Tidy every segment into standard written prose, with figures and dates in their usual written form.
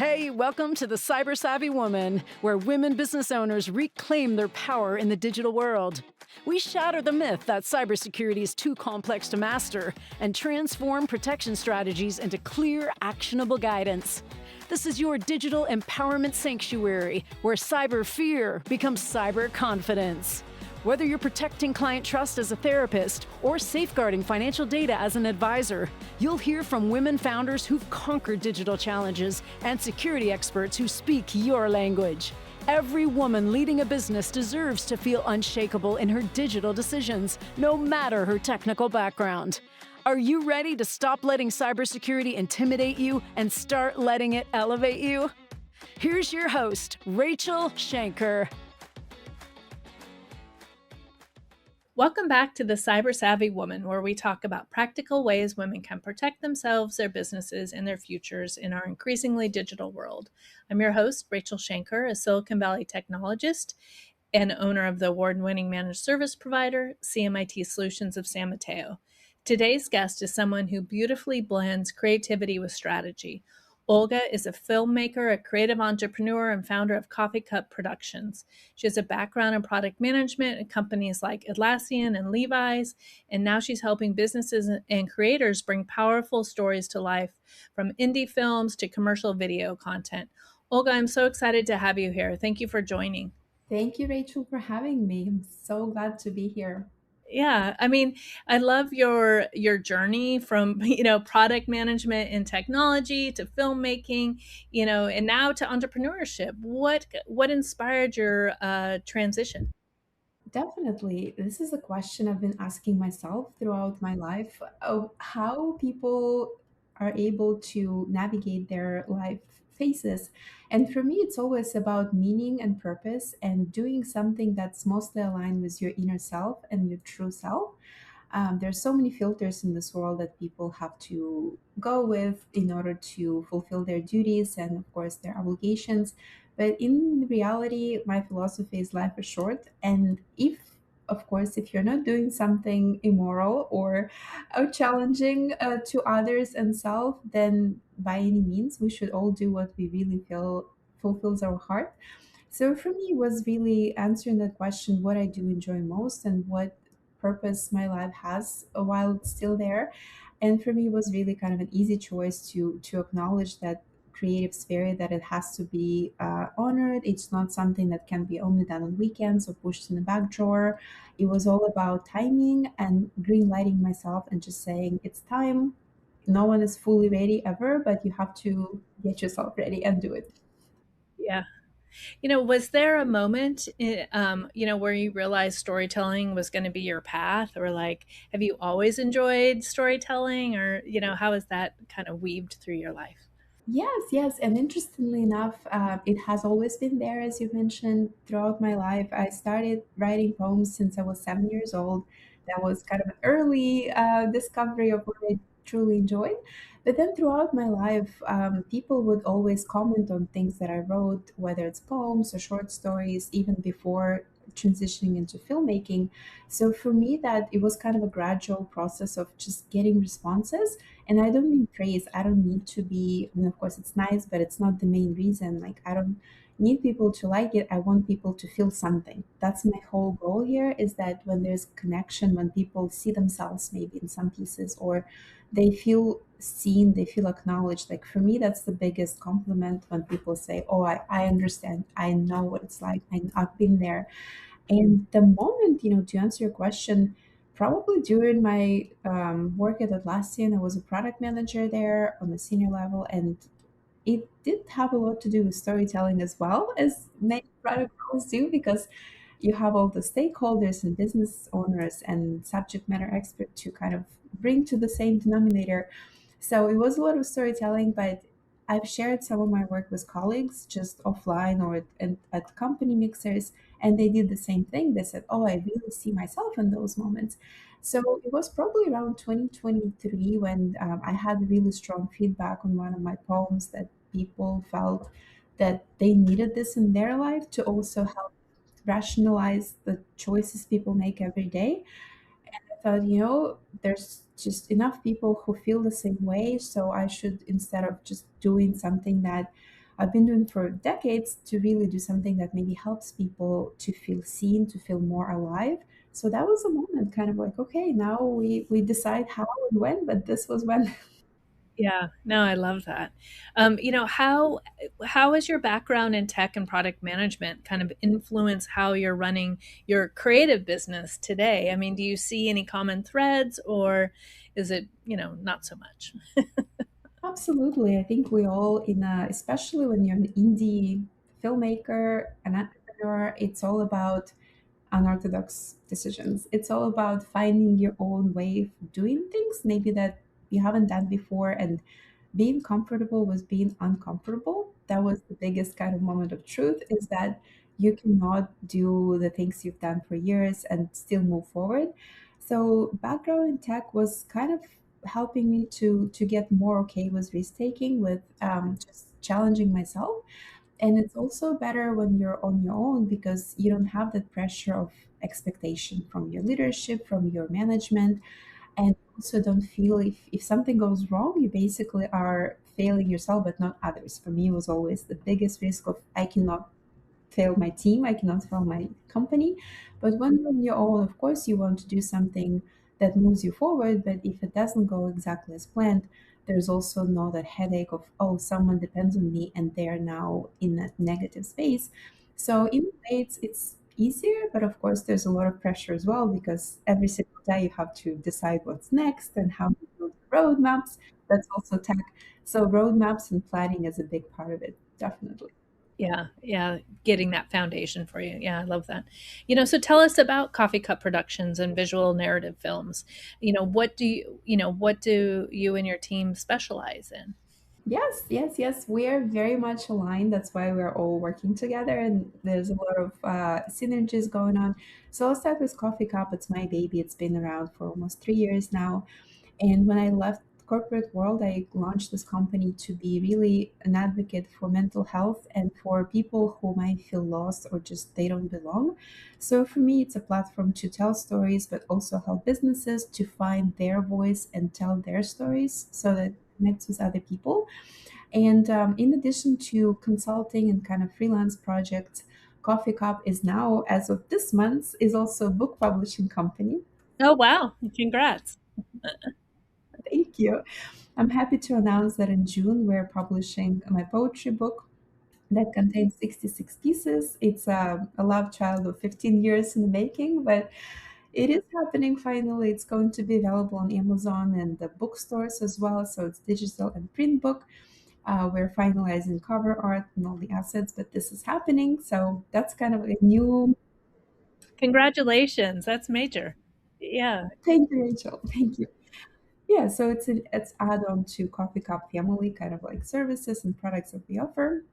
Hey, welcome to the Cyber Savvy Woman, where women business owners reclaim their power in the digital world. We shatter the myth that cybersecurity is too complex to master and transform protection strategies into clear, actionable guidance. This is your digital empowerment sanctuary, where cyber fear becomes cyber confidence. Whether you're protecting client trust as a therapist or safeguarding financial data as an advisor, you'll hear from women founders who've conquered digital challenges and security experts who speak your language. Every woman leading a business deserves to feel unshakable in her digital decisions, no matter her technical background. Are you ready to stop letting cybersecurity intimidate you and start letting it elevate you? Here's your host, Rachele Schainker. Welcome back to the Cyber Savvy Woman, where we talk about practical ways women can protect themselves, their businesses, and their futures in our increasingly digital world. I'm your host, Rachele Schainker, a Silicon Valley technologist and owner of the award-winning managed service provider, CMIT Solutions of San Mateo. Today's guest is someone who beautifully blends creativity with strategy. Olga is a filmmaker, a creative entrepreneur, and founder of Coffee Cup Productions. She has a background in product management at companies like Atlassian and Levi's, and now she's helping businesses and creators bring powerful stories to life, from indie films to commercial video content. Olga, I'm so excited to have you here. Thank you for joining. Thank you, Rachel, for having me. I'm so glad to be here. Yeah, I mean, I love your journey from, product management and technology to filmmaking, and now to entrepreneurship. What inspired your transition? Definitely. This is a question I've been asking myself throughout my life of how people are able to navigate their life phases. And for me, it's always about meaning and purpose and doing something that's mostly aligned with your inner self and your true self. There's so many filters in this world that people have to go with in order to fulfill their duties and, of course, their obligations. But in reality, my philosophy is life is short. And of course, if you're not doing something immoral or challenging to others and self, then by any means, we should all do what we really feel fulfills our heart. So for me, it was really answering that question, what I do enjoy most and what purpose my life has while it's still there. And for me, it was really kind of an easy choice to acknowledge that creative spirit, that it has to be honored. It's not something that can be only done on weekends or pushed in the back drawer. It was all about timing and green lighting myself and just saying it's time. No one is fully ready ever, but you have to get yourself ready and do it. Yeah. Was there a moment, where you realized storytelling was going to be your path, or like, have you always enjoyed storytelling, or, how has that kind of weaved through your life? Yes, yes. And interestingly enough, it has always been there, as you mentioned, throughout my life. I started writing poems since I was 7 years old. That was kind of an early discovery of what I truly enjoyed. But then throughout my life, people would always comment on things that I wrote, whether it's poems or short stories, even before transitioning into filmmaking. So for me, that it was kind of a gradual process of just getting responses. And I don't mean praise. I don't need to be, I mean, of course, it's nice, but it's not the main reason. Like, I don't need people to like it. I want people to feel something. That's my whole goal here, is that when there's connection, when people see themselves maybe in some pieces, or they feel seen, they feel acknowledged. Like, for me, that's the biggest compliment when people say, oh, I understand. I know what it's like. I've been there. And the moment, to answer your question, probably during my work at Atlassian, I was a product manager there on the senior level, and it did have a lot to do with storytelling as well, as many product roles do, because you have all the stakeholders and business owners and subject matter experts to kind of bring to the same denominator. So it was a lot of storytelling, but I've shared some of my work with colleagues just offline or at company mixers, and they did the same thing. They said, oh, I really see myself in those moments. So it was probably around 2023 when I had really strong feedback on one of my poems that people felt that they needed this in their life to also help rationalize the choices people make every day. I thought, there's just enough people who feel the same way. So I should, instead of just doing something that I've been doing for decades to really do something that maybe helps people to feel seen, to feel more alive. So that was a moment kind of like, okay, now we decide how and when, but this was when. Yeah, no, I love that. How has your background in tech and product management kind of influenced how you're running your creative business today? I mean, do you see any common threads, or is it, not so much? Absolutely. I think we all especially when you're an indie filmmaker, an entrepreneur, it's all about unorthodox decisions. It's all about finding your own way of doing things, maybe that you haven't done before, and being comfortable with being uncomfortable. That was the biggest kind of moment of truth, is that you cannot do the things you've done for years and still move forward. So background in tech was kind of helping me to get more okay with risk taking, with just challenging myself. And it's also better when you're on your own because you don't have that pressure of expectation from your leadership, from your management, and also don't feel if something goes wrong, you basically are failing yourself, but not others. For me, it was always the biggest risk of I cannot fail my team, I cannot fail my company. But when you're on your own, of course, you want to do something that moves you forward. But if it doesn't go exactly as planned, there's also no that headache of, oh, someone depends on me and they are now in that negative space. So in a way, it's easier, but of course, there's a lot of pressure as well because every single day you have to decide what's next and how to build roadmaps. That's also tech. So roadmaps and planning is a big part of it, definitely. Yeah, yeah, getting that foundation for you. Yeah, I love that. So tell us about Coffee Cup Productions and visual narrative films. What do you and your team specialize in? Yes, yes, yes. We are very much aligned. That's why we're all working together, and there's a lot of synergies going on. So I'll start with Coffee Cup. It's my baby. It's been around for almost 3 years now. And when I left corporate world, I launched this company to be really an advocate for mental health and for people who might feel lost or just they don't belong. So for me, it's a platform to tell stories, but also help businesses to find their voice and tell their stories so that it connects with other people. And in addition to consulting and kind of freelance projects, Coffee Cup is now, as of this month, is also a book publishing company. Oh, wow. Congrats. Thank you. I'm happy to announce that in June we're publishing my poetry book that contains 66 pieces. It's a love child of 15 years in the making, but it is happening finally. It's going to be available on Amazon and the bookstores as well. So it's digital and print book. We're finalizing cover art and all the assets, but this is happening. So that's kind of a new. Congratulations. That's major. Yeah. Thank you, Rachel. Thank you. Yeah, so it's add-on to Coffee Cup family, kind of like services and products that we offer.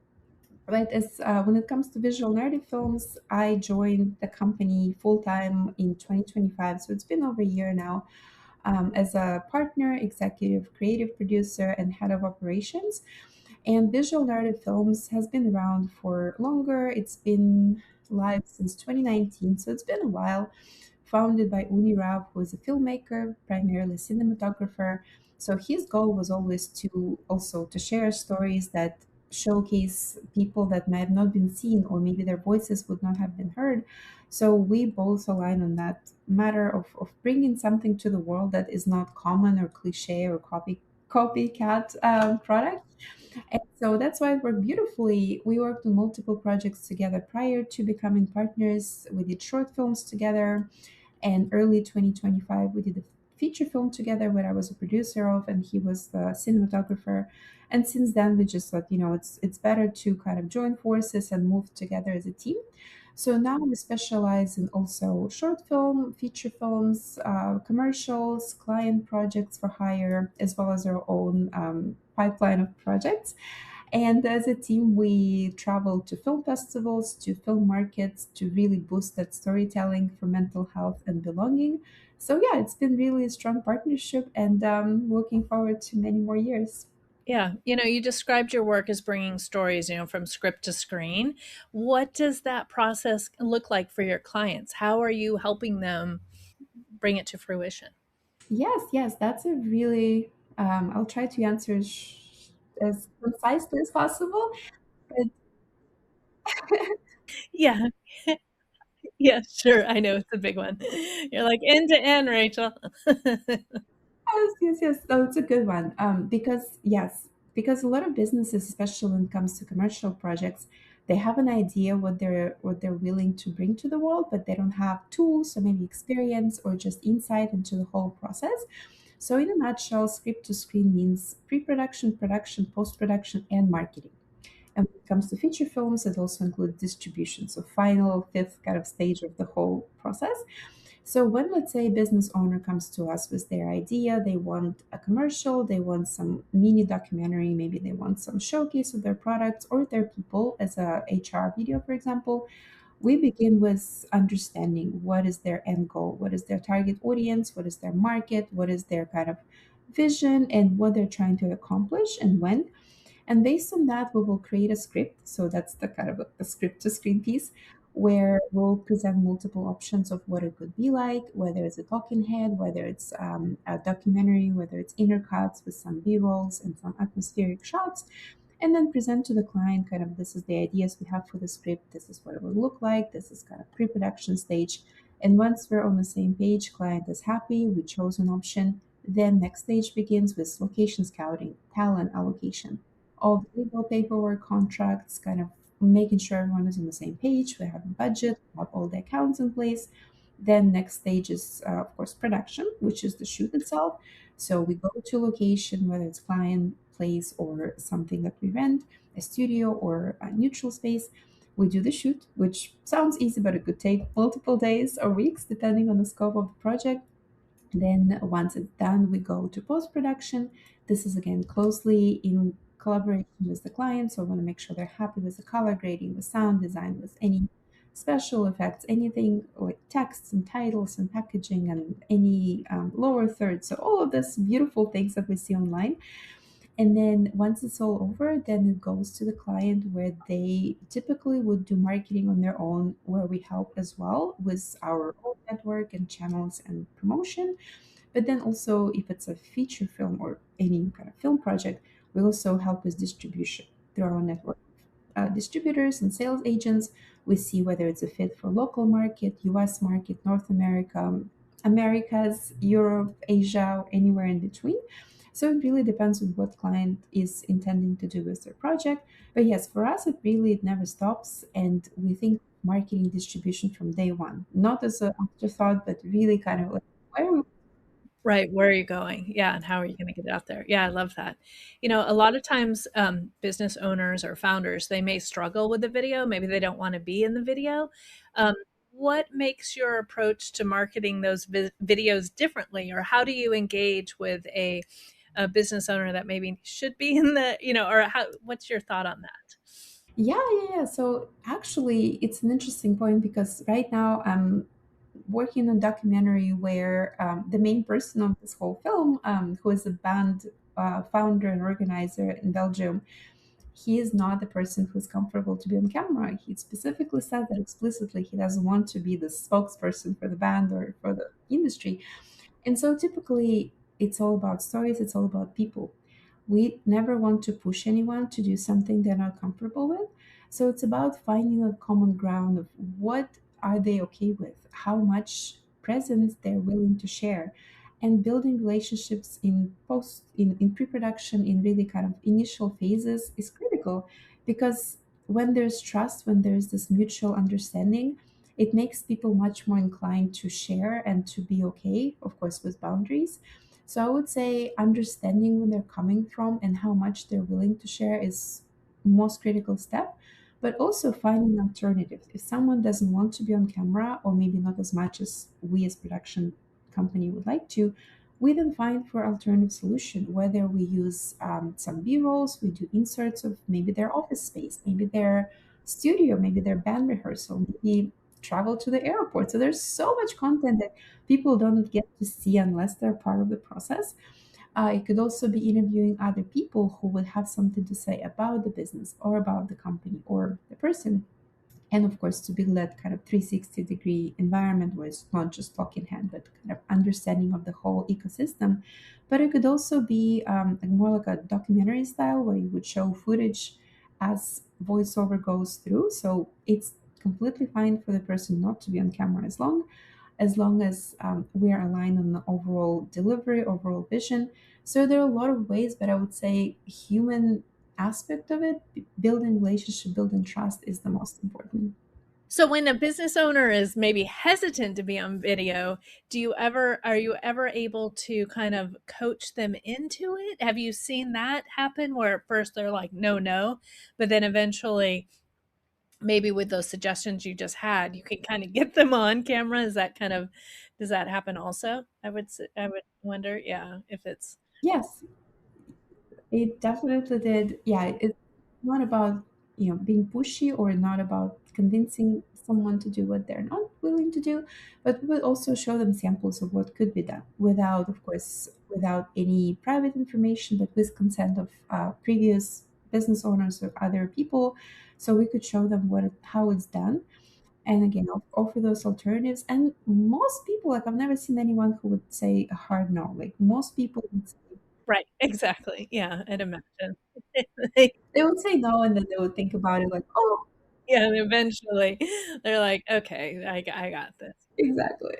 But as when it comes to visual narrative films, I joined the company full time in 2025, so it's been over a year now, as a partner, executive creative producer, and head of operations. And visual narrative films has been around for longer. It's been live since 2019, so it's been a while. Founded by Uni Rav, who is a filmmaker, primarily cinematographer. So his goal was always to also to share stories that showcase people that might have not been seen or maybe their voices would not have been heard. So we both align on that matter of bringing something to the world that is not common or cliche or copycat product. And so that's why it worked beautifully. We worked on multiple projects together prior to becoming partners. We did short films together, and early 2025, we did a feature film together where I was a producer of, and he was the cinematographer. And since then, we just thought, it's better to kind of join forces and move together as a team. So now we specialize in also short film, feature films, commercials, client projects for hire, as well as our own pipeline of projects. And as a team, we travel to film festivals, to film markets to really boost that storytelling for mental health and belonging. So, yeah, it's been really a strong partnership and looking forward to many more years. Yeah. You described your work as bringing stories, from script to screen. What does that process look like for your clients? How are you helping them bring it to fruition? Yes, yes, that's a really, I'll try to answer as concisely as possible. Yeah. Yeah, sure. I know it's a big one. You're like end to end, Rachel. Yes, yes, yes. Oh, it's a good one. Because yes, because a lot of businesses, especially when it comes to commercial projects, they have an idea what they're willing to bring to the world, but they don't have tools or maybe experience or just insight into the whole process. So, in a nutshell, script to screen means pre-production, production, post-production, and marketing. And when it comes to feature films, it also includes distribution, so final, fifth kind of stage of the whole process. So when, let's say, a business owner comes to us with their idea, they want a commercial, they want some mini documentary, maybe they want some showcase of their products or their people as a HR video, for example, we begin with understanding what is their end goal, what is their target audience, what is their market, what is their kind of vision, and what they're trying to accomplish and when. And based on that, we will create a script. So that's the kind of a script to screen piece where we'll present multiple options of what it could be like, whether it's a talking head, whether it's a documentary, whether it's intercuts with some B-rolls and some atmospheric shots, and then present to the client kind of this is the ideas we have for the script, this is what it would look like, this is kind of pre-production stage. And once we're on the same page, client is happy, we chose an option, then next stage begins with location scouting, talent allocation, all the legal paperwork, contracts, kind of making sure everyone is on the same page. We have a budget, we have all the accounts in place. Then next stage is, of course, production, which is the shoot itself. So we go to location, whether it's client place or something that we rent, a studio or a neutral space. We do the shoot, which sounds easy, but it could take multiple days or weeks, depending on the scope of the project. Then, once it's done, we go to post production. This is again closely in collaboration with the client. So, I want to make sure they're happy with the color grading, with sound design, with any special effects, anything like texts and titles and packaging and any lower third. So, all of these beautiful things that we see online. And then once it's all over, then it goes to the client where they typically would do marketing on their own, where we help as well with our own network and channels and promotion. But then also, if it's a feature film or any kind of film project, we also help with distribution through our network. Distributors and sales agents, we see whether it's a fit for local market, US market, North America, Americas, Europe, Asia, or anywhere in between. So it really depends on what client is intending to do with their project. But yes, for us, it never stops. And we think marketing distribution from day one, not as an afterthought, but really kind of like where. Right, where are you going? Yeah, and how are you gonna get it out there? Yeah, I love that. A lot of times, business owners or founders, they may struggle with the video, maybe they don't wanna be in the video. Um, what makes your approach to marketing those videos differently, or how do you engage with a business owner that maybe should be in or what's your thought on that? Yeah, yeah, yeah. So actually, it's an interesting point because right now I'm working on a documentary where the main person of this whole film, who is a band founder and organizer in Belgium, he is not the person who's comfortable to be on camera. He specifically said that explicitly. He doesn't want to be the spokesperson for the band or for the industry. And so typically, it's all about stories, it's all about people. We never want to push anyone to do something they're not comfortable with. So it's about finding a common ground of what are they okay with, how much presence they're willing to share, and building relationships in pre-production in really kind of initial phases is critical because when there's trust, when there's this mutual understanding, it makes people much more inclined to share and to be okay, of course, with boundaries. So I would say understanding where they're coming from and how much they're willing to share is most critical step, but also finding alternatives. If someone doesn't want to be on camera, or maybe not as much as we as production company would like to, we then find for alternative solution, whether we use some b-rolls, we do inserts of maybe their office space, maybe their studio, maybe their band rehearsal, maybe travel to the airport. So there's so much content that people don't get to see unless they're part of the process. It could also be interviewing other people who would have something to say about the business or about the company or the person. And of course, to build that kind of 360-degree environment where it's not just talking head, but kind of understanding of the whole ecosystem. But it could also be more like a documentary style where you would show footage as voiceover goes through. So it's completely fine for the person not to be on camera as long as we are aligned on the overall delivery, overall vision. So there are a lot of ways, but I would say human aspect of it, building relationship, building trust is the most important. So when a business owner is maybe hesitant to be on video, are you ever able to kind of coach them into it? Have you seen that happen where at first they're like, no, no, but then eventually maybe with those suggestions you just had, you can kind of get them on camera? Is that kind of, does that happen also? I would wonder, yeah, if it's, Yes, it definitely did. Yeah, it's not about, being pushy or not about convincing someone to do what they're not willing to do, but we will also show them samples of what could be done without, of course, without any private information, but with consent of previous business owners or other people. So we could show them how it's done, and again, offer those alternatives. And most people, like I've never seen anyone who would say a hard no. Like most people would say, right, exactly. Yeah, I'd imagine. they would say no, and then they would think about it like, oh, Yeah, and eventually they're like, okay, I got this. exactly.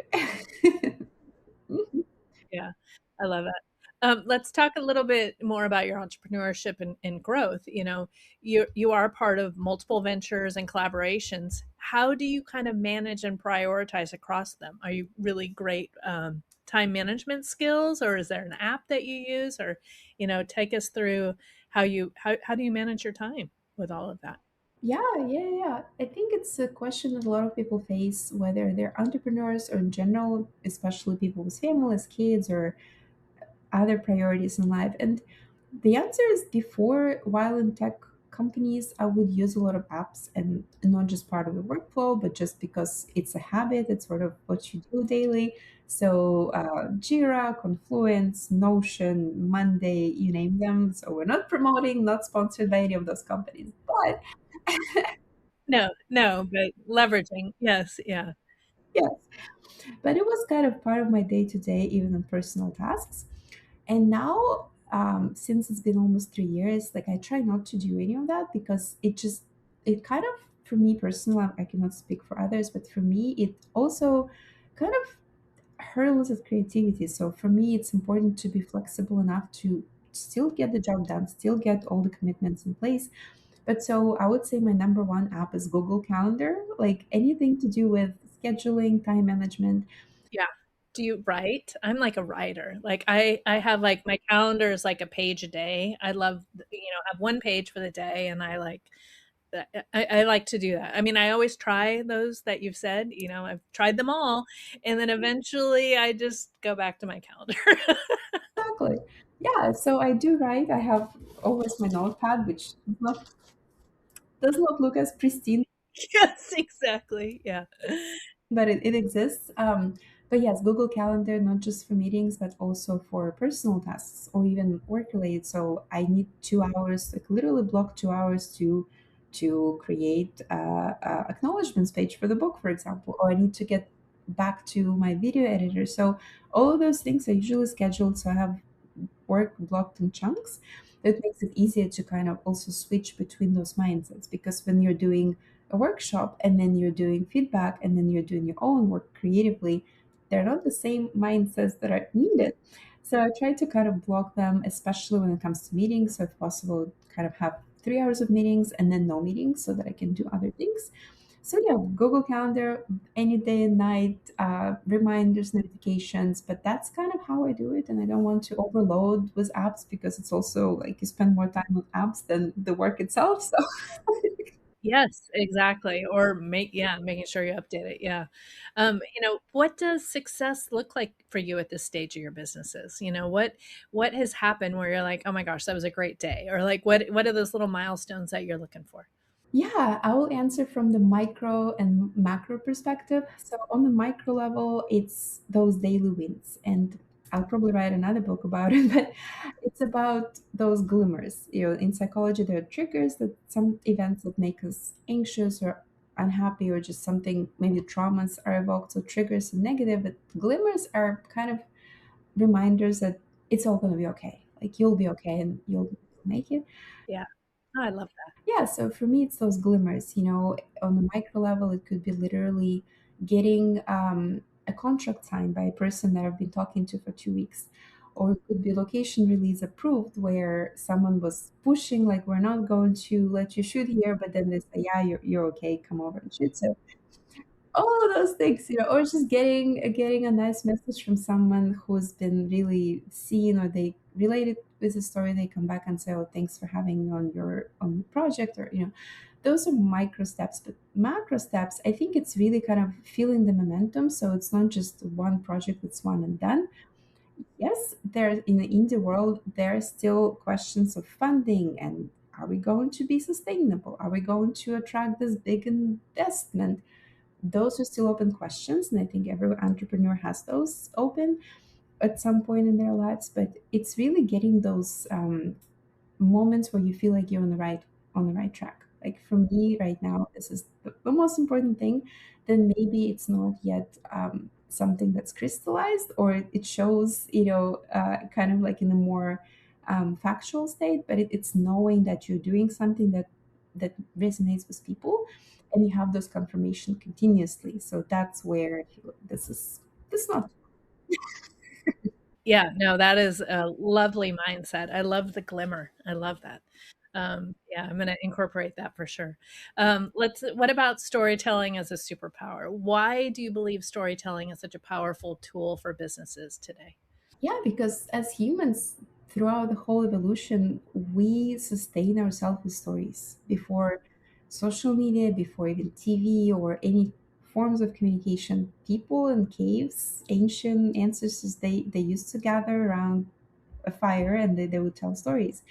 Yeah, I love that. Let's talk a little bit more about your entrepreneurship and growth. You know, you are part of multiple ventures and collaborations. How do you kind of manage and prioritize across them? Are you really great time management skills, or is there an app that you use, or take us through how do you manage your time with all of that? Yeah, yeah, yeah. I think it's a question that a lot of people face, whether they're entrepreneurs or in general, especially people with families, kids, or other priorities in life. And the answer is before, while in tech companies, I would use a lot of apps and not just part of the workflow, but just because it's a habit, it's sort of what you do daily. So Jira, Confluence, Notion, Monday, you name them. So we're not promoting, not sponsored by any of those companies, but No, no, but leveraging, yes, yeah, yes, but it was kind of part of my day to day, even in personal tasks. And now, since it's been almost 3 years, like I try not to do any of that because it kind of, for me personally, I cannot speak for others, but for me, it also kind of hurdles of creativity. So for me, it's important to be flexible enough to still get the job done, still get all the commitments in place. But so I would say my number one app is Google Calendar, like anything to do with scheduling, time management. yeah. Do you write? I'm like a writer. Like I have like my calendar is like a page a day. I love, have one page for the day, and I like that. I like to do that. I mean, I always try those that you've said, I've tried them all, and then eventually I just go back to my calendar. Exactly. Yeah, so I do write. I have always my notepad, which does not look as pristine, Yes, exactly. Yeah. but it exists. But yes, Google Calendar, not just for meetings, but also for personal tasks or even work related. So I need 2 hours, like literally block 2 hours to create a acknowledgements page for the book, for example, or I need to get back to my video editor. So all of those things are usually scheduled. So I have work blocked in chunks. It makes it easier to kind of also switch between those mindsets, because when you're doing a workshop and then you're doing feedback and then you're doing your own work creatively, they're not the same mindsets that are needed. So I try to kind of block them, especially when it comes to meetings. So if possible, kind of have 3 hours of meetings and then no meetings so that I can do other things. So yeah, Google Calendar, any day and night, reminders, notifications. But that's kind of how I do it, and I don't want to overload with apps because it's also like you spend more time with apps than the work itself. So Yes, exactly. Or making sure you update it. Yeah. What does success look like for you at this stage of your businesses? What has happened where you're like, oh my gosh, that was a great day? Or like what are those little milestones that you're looking for? yeah, I will answer from the micro and macro perspective. So on the micro level, it's those daily wins, and I'll probably write another book about it, but it's about those glimmers. In psychology, there are triggers, that some events that make us anxious or unhappy, or just something, maybe traumas are evoked. So triggers are negative, but glimmers are kind of reminders that it's all going to be okay. Like you'll be okay and you'll make it. Yeah. Oh, I love that. Yeah, so for me, it's those glimmers. On the micro level, it could be literally getting a contract signed by a person that I've been talking to for 2 weeks. Or it could be location release approved, where someone was pushing, like, we're not going to let you shoot here, but then they say, yeah, you're okay, come over and shoot. So all of those things, or just getting a nice message from someone who's been really seen, or they related with the story. They come back and say, "Oh, thanks for having me on your project," or those are micro steps. But macro steps, I think it's really kind of feeling the momentum. So it's not just one project that's one and done. Yes, there in the indie world, there are still questions of funding and. Are we going to be sustainable? Are we going to attract this big investment? Those are still open questions, and I think every entrepreneur has those open at some point in their lives. But it's really getting those moments where you feel like you're on the right track. Like for me right now, this is the most important thing. Then maybe it's not yet something that's crystallized, or it shows, kind of like in a more factual state. But it's knowing that you're doing something that resonates with people, and you have those confirmation continuously. So that's where I feel this is not. Yeah, no, that is a lovely mindset. I love the glimmer. I love that. Yeah, I'm gonna incorporate that for sure. What about storytelling as a superpower? Why do you believe storytelling is such a powerful tool for businesses today? Yeah, because as humans, throughout the whole evolution, we sustain ourselves with stories. Before social media, before even TV or any forms of communication, people in caves, ancient ancestors, they used to gather around a fire, and they would tell stories.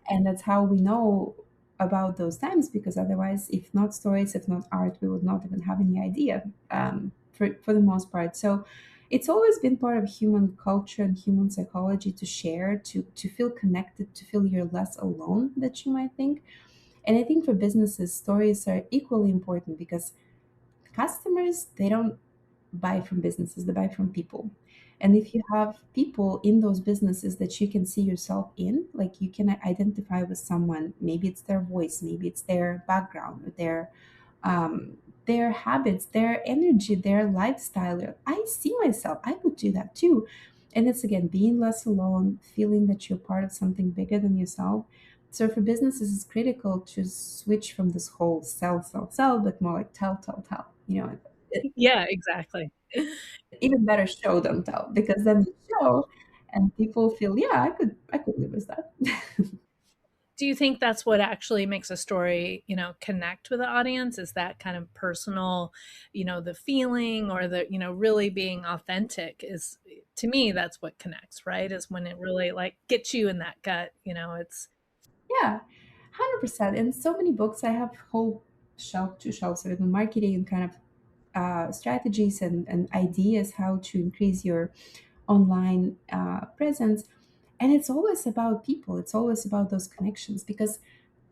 And that's how we know about those times, because otherwise, if not stories, if not art, we would not even have any idea, for the most part. So it's always been part of human culture and human psychology to share, to feel connected, to feel you're less alone that you might think. And I think for businesses, stories are equally important, because customers, they don't buy from businesses, they buy from people. And if you have people in those businesses that you can see yourself in, like you can identify with someone, maybe it's their voice, maybe it's their background, or their habits, their energy, their lifestyle. I see myself, I would do that too. And it's again being less alone, feeling that you're part of something bigger than yourself. So for businesses, it's critical to switch from this whole sell, but more like tell. Yeah, exactly. Even better, show don't tell, because then you show and people feel, yeah, I could live with that. Do you think that's what actually makes a story, connect with the audience? Is that kind of personal, the feeling or really being authentic is to me, that's what connects, right? Is when it really like gets you in that gut, it's Yeah, 100%. In so many books, I have whole two shelves of marketing and kind of strategies and ideas how to increase your online presence. And it's always about people, it's always about those connections. Because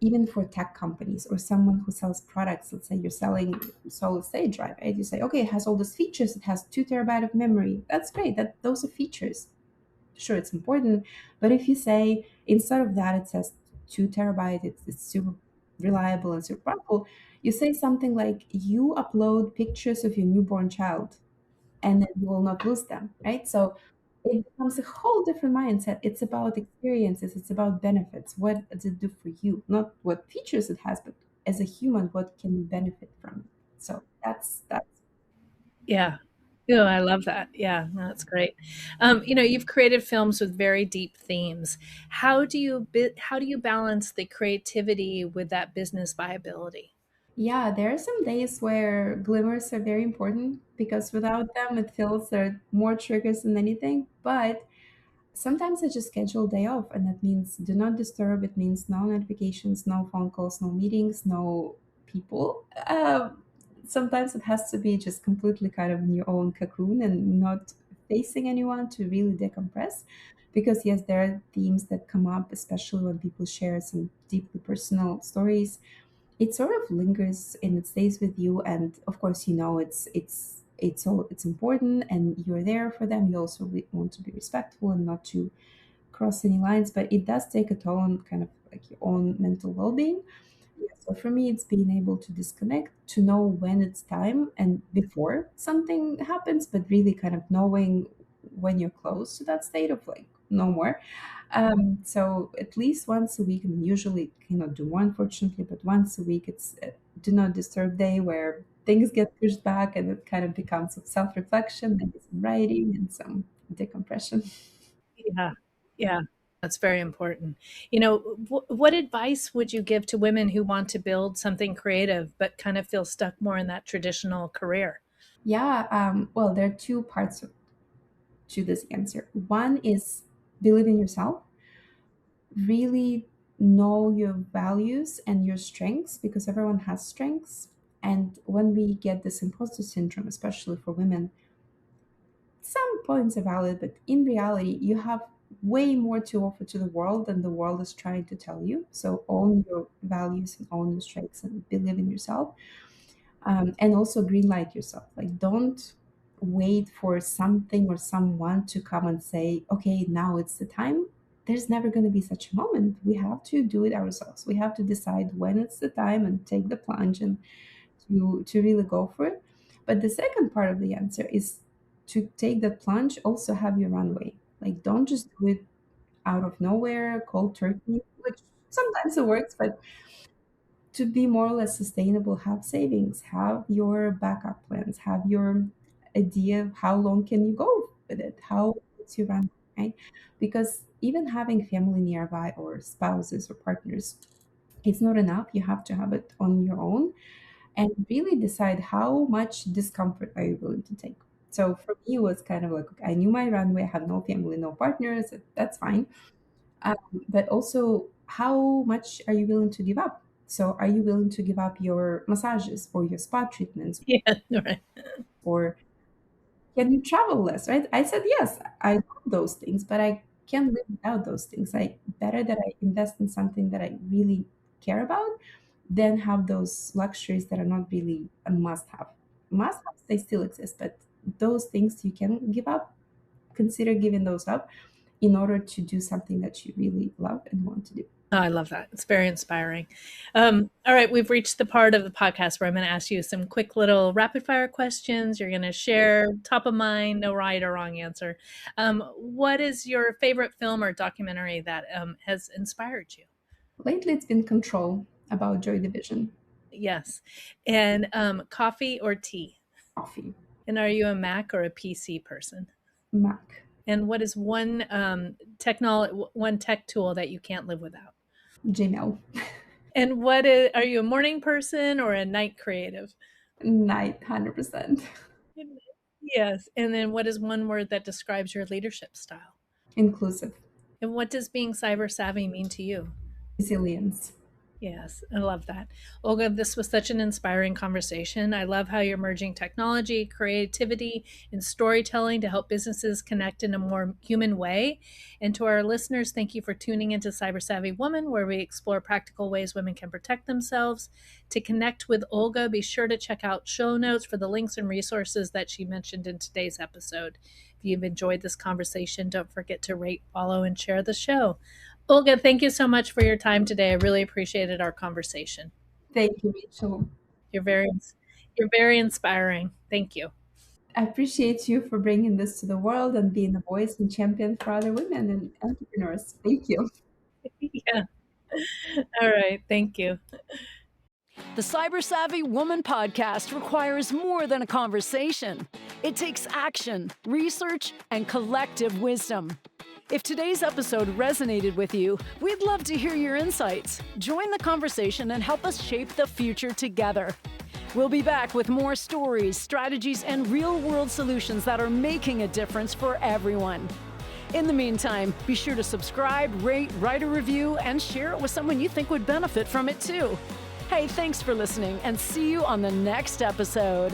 even for tech companies or someone who sells products, let's say you're selling solid state drive, right? You say, okay, it has all these features, it has 2 terabyte of memory. That's great. Those are features. Sure, it's important. But if you say instead of that, it says 2 terabyte, it's super reliable and super powerful, you say something like, you upload pictures of your newborn child and then you will not lose them, right? So it becomes a whole different mindset. It's about experiences, it's about benefits. What does it do for you? Not what features it has, but as a human, what can you benefit from? So that's yeah. Oh, I love that. Yeah, no, that's great. You've created films with very deep themes. How do you balance the creativity with that business viability? yeah, there are some days where glimmers are very important, because without them, it feels there are more triggers than anything. But sometimes I just schedule a day off, and that means do not disturb. It means no notifications, no phone calls, no meetings, no people. Sometimes it has to be just completely kind of in your own cocoon and not facing anyone, to really decompress. Because, yes, there are themes that come up, especially when people share some deeply personal stories. It sort of lingers and it stays with you. And of course, it's important, and you're there for them. You also want to be respectful and not to cross any lines. But it does take a toll on kind of like your own mental well-being. Yeah, so for me, it's being able to disconnect, to know when it's time and before something happens, but really kind of knowing when you're close to that state of like no more. So at least once a week, I mean, usually cannot do more, unfortunately, but once a week, it's a do not disturb day where things get pushed back and it kind of becomes some self-reflection, maybe some writing and some decompression. Yeah. Yeah. That's very important. You know, what advice would you give to women who want to build something creative but kind of feel stuck more in that traditional career? Yeah, well, there are two parts to this answer. One is believe in yourself, really know your values and your strengths because everyone has strengths. And when we get this imposter syndrome, especially for women, some points are valid, but in reality, you have way more to offer to the world than the world is trying to tell you. So own your values and own your strengths and believe in yourself. And also green light yourself. Like, don't wait for something or someone to come and say, okay, now it's the time. There's never going to be such a moment. We have to do it ourselves. We have to decide when it's the time and take the plunge and to really go for it. But the second part of the answer is to take that plunge, also have your runway. Like, don't just do it out of nowhere, cold turkey, which sometimes it works, but to be more or less sustainable, have savings, have your backup plans, have your idea of how long can you go with it, how it's your run, right? Because even having family nearby or spouses or partners, it's not enough. You have to have it on your own and really decide how much discomfort are you willing to take. So for me, it was kind of like I knew my runway, I had no family, no partners, that's fine. Um, but also, how much are you willing to give up? So, are you willing to give up your massages or your spa treatments, Yeah, right. or can you travel less? Right? I said yes. I love those things, but I can't live without those things. Like better that I invest in something that I really care about than have those luxuries that are not really a must-have. Must-haves they still exist, but those things you can give up. Consider giving those up in order to do something that you really love and want to do. Oh, I love that. It's very inspiring. All right, we've reached the part of the podcast where I'm going to ask you some quick little rapid fire questions. You're going to share top of mind, no right or wrong answer. What is your favorite film or documentary that has inspired you? Lately, it's been Control about Joy Division. Yes. And coffee or tea? Coffee. And are you a Mac or a PC person? Mac. And what is one one tech tool that you can't live without? Gmail. And are you a morning person or a night creative? Night, 100%. Yes. And then what is one word that describes your leadership style? Inclusive. And what does being cyber savvy mean to you? Resilience. Yes, I love that. Olga, this was such an inspiring conversation. I love how you're merging technology, creativity, and storytelling to help businesses connect in a more human way. And to our listeners, thank you for tuning into Cyber Savvy Woman, where we explore practical ways women can protect themselves. To connect with Olga, be sure to check out show notes for the links and resources that she mentioned in today's episode. If you've enjoyed this conversation, don't forget to rate, follow, and share the show. Olga, thank you so much for your time today. I really appreciated our conversation. Thank you, Rachel. You're very you're very inspiring. Thank you. I appreciate you for bringing this to the world and being a voice and champion for other women and entrepreneurs. Thank you. Yeah. All right. Thank you. The Cyber Savvy Woman podcast requires more than a conversation. It takes action, research, and collective wisdom. If today's episode resonated with you, we'd love to hear your insights. Join the conversation and help us shape the future together. We'll be back with more stories, strategies, and real-world solutions that are making a difference for everyone. In the meantime, be sure to subscribe, rate, write a review, and share it with someone you think would benefit from it too. Hey, thanks for listening, and see you on the next episode.